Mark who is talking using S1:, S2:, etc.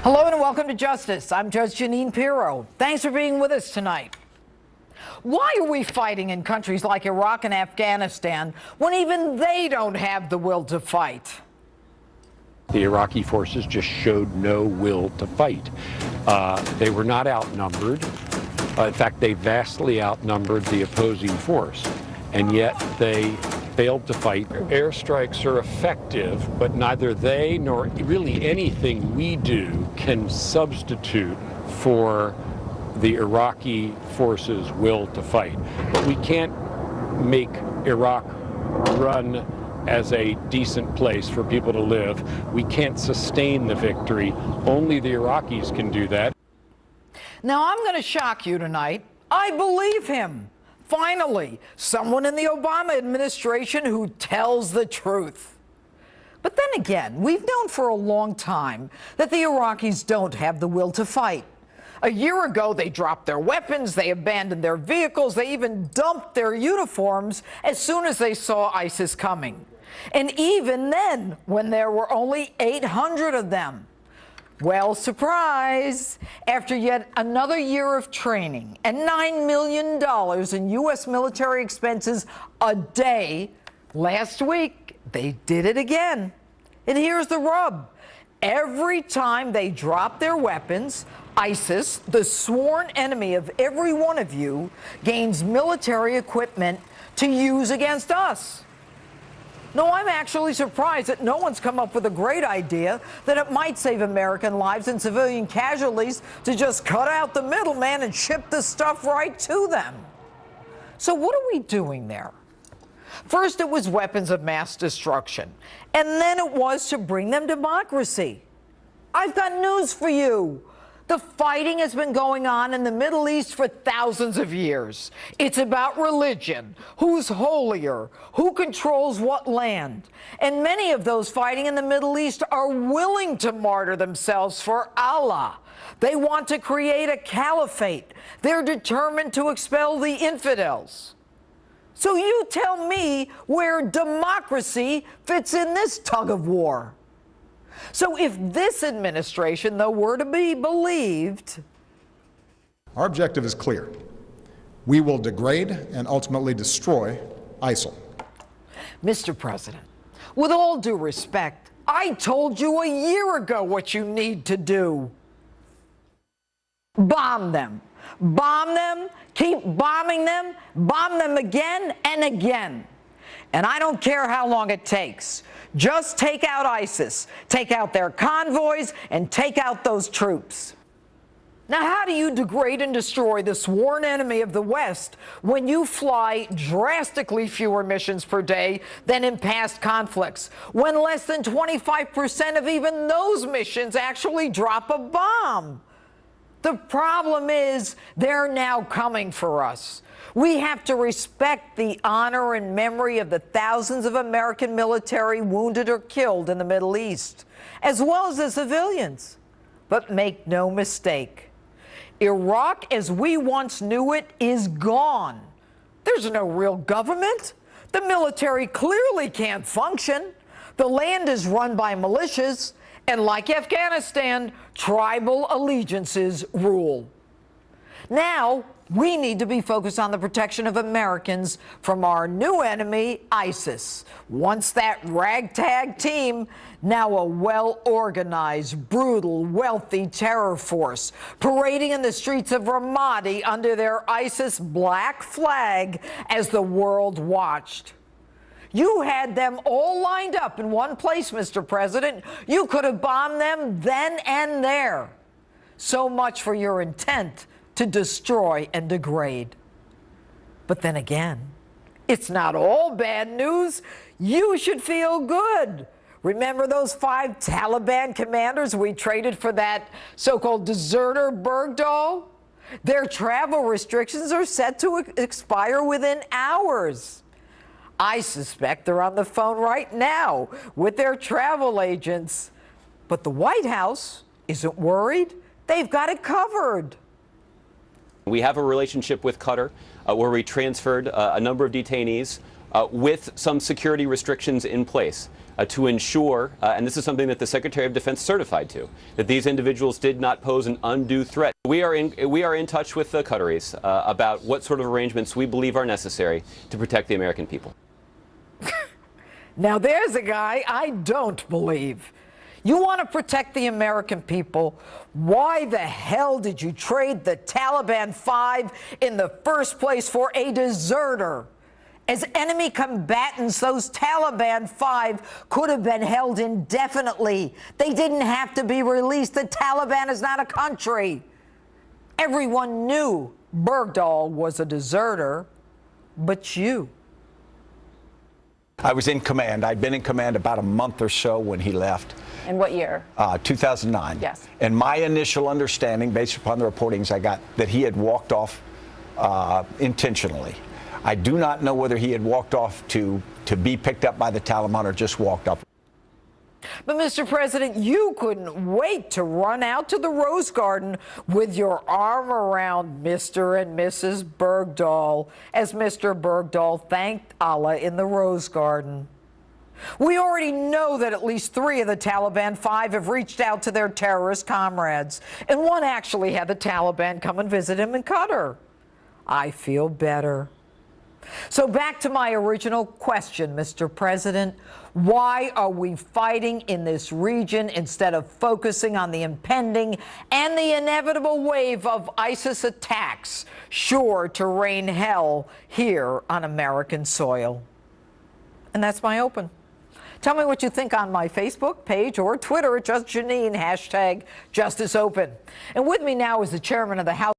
S1: Hello and welcome to Justice. I'm Judge Jeanine Pirro. Thanks for being with us tonight. Why are we fighting in countries like Iraq and Afghanistan when even they don't have the will to fight?
S2: The Iraqi forces just showed no will to fight. They were not outnumbered. In fact, they vastly outnumbered the opposing force, and yet they failed to fight. Airstrikes are effective, but neither they nor really anything we do can substitute for the Iraqi forces' will to fight. But we can't make Iraq run as a decent place for people to live. We can't sustain the victory. Only the Iraqis can do that.
S1: Now, I'm going to shock you tonight. I believe him. Finally, someone in the Obama administration who tells the truth. But then again, we've known for a long time that the Iraqis don't have the will to fight. A year ago, they dropped their weapons, they abandoned their vehicles, they even dumped their uniforms as soon as they saw ISIS coming. And even then, when there were only 800 of them. Well, surprise! After yet another year of training and $9 million in U.S. military expenses a day, last week they did it again. And here's the rub. Every time they drop their weapons, ISIS, the sworn enemy of every one of you, gains military equipment to use against us. No, I'm actually surprised that no one's come up with a great idea that it might save American lives and civilian casualties to just cut out the middleman and ship the stuff right to them. So what are we doing there? First, it was weapons of mass destruction, and then it was to bring them democracy. I've got news for you. The fighting has been going on in the Middle East for thousands of years. It's about religion, who's holier, who controls what land. And many of those fighting in the Middle East are willing to martyr themselves for Allah. They want to create a caliphate. They're determined to expel the infidels. So you tell me where democracy fits in this tug of war. So if this administration, though, were to be believed...
S3: Our objective is clear. We will degrade and ultimately destroy ISIL.
S1: Mr. President, with all due respect, I told you a year ago what you need to do. Bomb them. Bomb them, keep bombing them, bomb them again and again. And I don't care how long it takes. Just take out ISIS, take out their convoys, and take out those troops. Now, how do you degrade and destroy the sworn enemy of the West when you fly drastically fewer missions per day than in past conflicts, when less than 25% of even those missions actually drop a bomb? The problem is they're now coming for us. We have to respect the honor and memory of the thousands of American military wounded or killed in the Middle East, as well as the civilians. But make no mistake, Iraq as we once knew it is gone. There's no real government. The military clearly can't function. The land is run by militias, and like Afghanistan, tribal allegiances rule. Now, we need to be focused on the protection of Americans from our new enemy, ISIS. Once that ragtag team, now a well-organized, brutal, wealthy terror force, parading in the streets of Ramadi under their ISIS black flag as the world watched. You had them all lined up in one place, Mr. President. You could have bombed them then and there. So much for your intent to destroy and degrade. But then again, it's not all bad news. You should feel good. Remember those 5 Taliban commanders we traded for that so-called deserter Bergdahl? Their travel restrictions are set to expire within hours. I suspect they're on the phone right now with their travel agents. But the White House isn't worried. They've got it covered.
S4: We have a relationship with Qatar where we transferred a number of detainees with some security restrictions in place to ensure, and this is something that the Secretary of Defense certified to, that these individuals did not pose an undue threat. We are in touch with the Qataris about what sort of arrangements we believe are necessary to protect the American people.
S1: Now there's a guy I don't believe. You want to protect the American people? Why the hell did you trade the Taliban 5 in the first place for a deserter? As enemy combatants, those Taliban 5 could have been held indefinitely. They didn't have to be released. The Taliban is not a country. Everyone knew Bergdahl was a deserter, but you.
S5: I was in command. I'd been in command about a month or so when he left.
S6: In what year?
S5: 2009.
S6: Yes.
S5: And my initial understanding, based upon the reportings I got, that he had walked off intentionally. I do not know whether he had walked off to be picked up by the Taliban or just walked up.
S1: But, Mr. President, you couldn't wait to run out to the Rose Garden with your arm around Mr. and Mrs. Bergdahl, as Mr. Bergdahl thanked Allah in the Rose Garden. We already know that at least 3 of the Taliban 5 have reached out to their terrorist comrades, and one actually had the Taliban come and visit him in Qatar. I feel better. So back to my original question, Mr. President. Why are we fighting in this region instead of focusing on the impending and the inevitable wave of ISIS attacks, sure to rain hell here on American soil? And that's my open. Tell me what you think on my Facebook page or Twitter at Just Jeanine, #JusticeOpen. And with me now is the chairman of the House